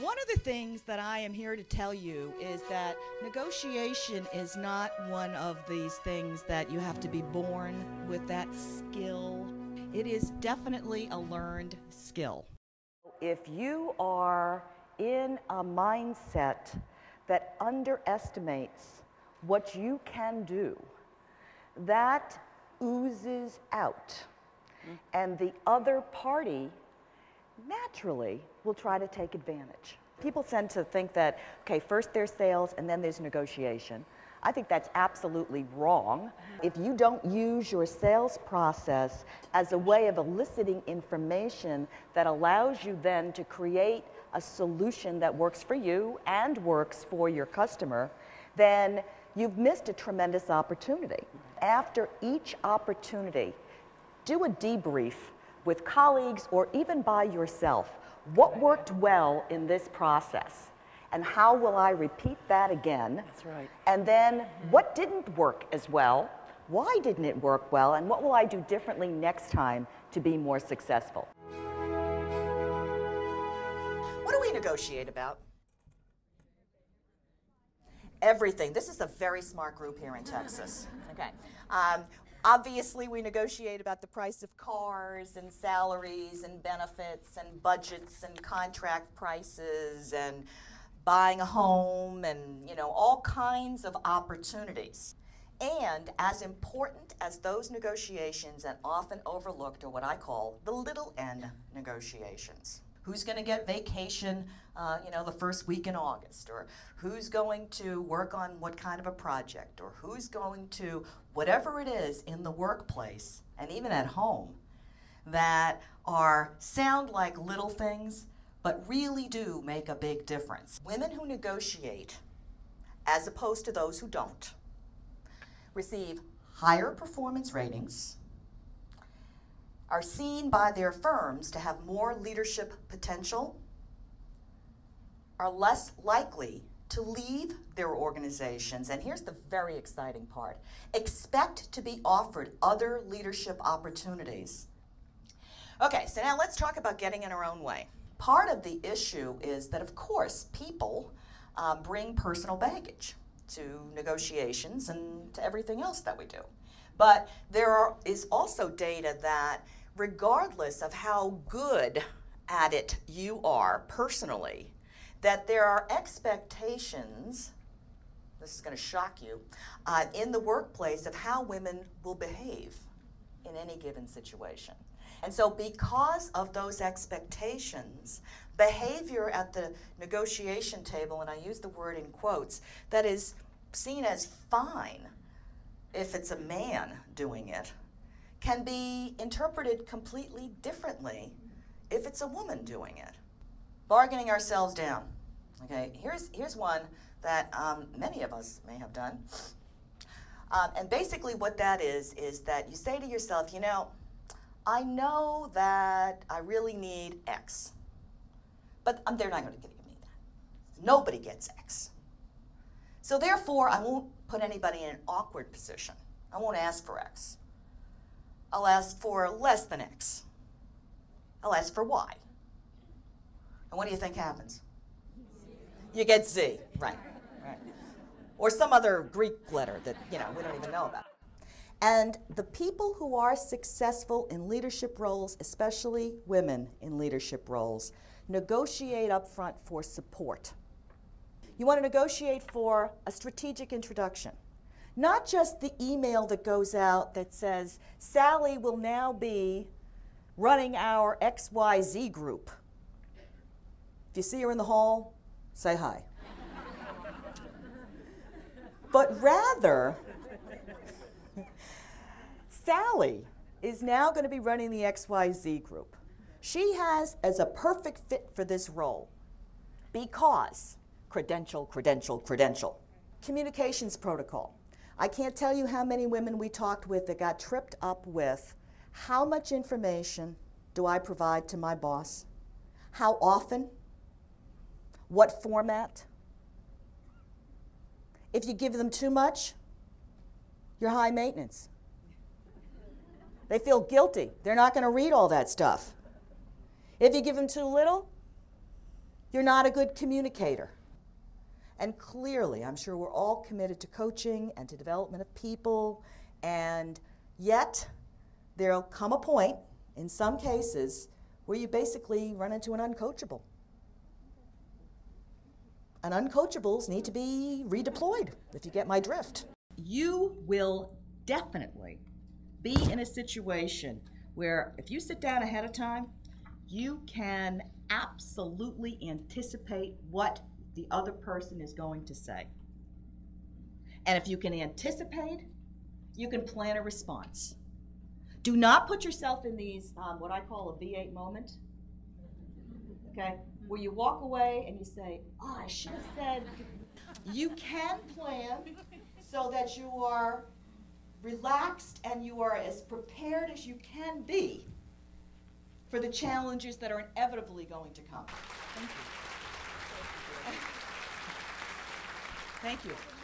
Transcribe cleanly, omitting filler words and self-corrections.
One of the things that I am here to tell you is that negotiation is not one of these things that you have to be born with that skill. It is definitely a learned skill. If you are in a mindset that underestimates what you can do, that oozes out. And the other party naturally will try to take advantage. People tend to think that, okay, first there's sales and then there's negotiation. I think that's absolutely wrong. If you don't use your sales process as a way of eliciting information that allows you then to create a solution that works for you and works for your customer, then you've missed a tremendous opportunity. After each opportunity, do a debrief with colleagues or even by yourself. What worked well in this process? And how will I repeat that again? That's right. And then what didn't work as well? Why didn't it work well? And what will I do differently next time to be more successful? What do we negotiate about? Everything. This is a very smart group here in Texas. Okay. Obviously, we negotiate about the price of cars and salaries and benefits and budgets and contract prices and buying a home and, all kinds of opportunities. And as important as those negotiations and often overlooked are what I call the little n negotiations. Who's going to get vacation, the first week in August? Or who's going to work on what kind of a project? Or who's going to, whatever it is in the workplace and even at home, that sound like little things, but really do make a big difference. Women who negotiate, as opposed to those who don't, receive higher performance ratings, are seen by their firms to have more leadership potential, are less likely to leave their organizations, and here's the very exciting part, expect to be offered other leadership opportunities. Okay, so now let's talk about getting in our own way. Part of the issue is that, of course, people bring personal baggage to negotiations and to everything else that we do. But there is also data that regardless of how good at it you are personally, that there are expectations, this is going to shock you, in the workplace of how women will behave in any given situation. And so because of those expectations, behavior at the negotiation table, and I use the word in quotes, that is seen as fine if it's a man doing it, can be interpreted completely differently if it's a woman doing it. Bargaining ourselves down. Okay, here's one that many of us may have done. And basically what that is that you say to yourself, I know that I really need X, but they're not going to give me that. Nobody gets X. So therefore, I won't put anybody in an awkward position. I won't ask for X. I'll ask for less than X. I'll ask for Y. And what do you think happens? You get Z, right. Or some other Greek letter that, we don't even know about. And the people who are successful in leadership roles, especially women in leadership roles, negotiate up front for support. You want to negotiate for a strategic introduction. Not just the email that goes out that says, Sally will now be running our XYZ group. If you see her in the hall, say hi. But rather, Sally is now going to be running the XYZ group. She has as a perfect fit for this role because credential, credential, credential. Communications protocol. I can't tell you how many women we talked with that got tripped up with how much information do I provide to my boss? How often? What format? If you give them too much, you're high maintenance. They feel guilty. They're not going to read all that stuff. If you give them too little, You're not a good communicator. And clearly, I'm sure we're all committed to coaching and to development of people, and yet there'll come a point, in some cases, where you basically run into an uncoachable. And uncoachables need to be redeployed, if you get my drift. You will definitely be in a situation where if you sit down ahead of time, you can absolutely anticipate what the other person is going to say. And if you can anticipate, you can plan a response. Do not put yourself in these, what I call a V8 moment, okay, where you walk away and you say, oh, I should have said. You can plan so that you are relaxed and you are as prepared as you can be for the challenges that are inevitably going to come. Thank you. Thank you.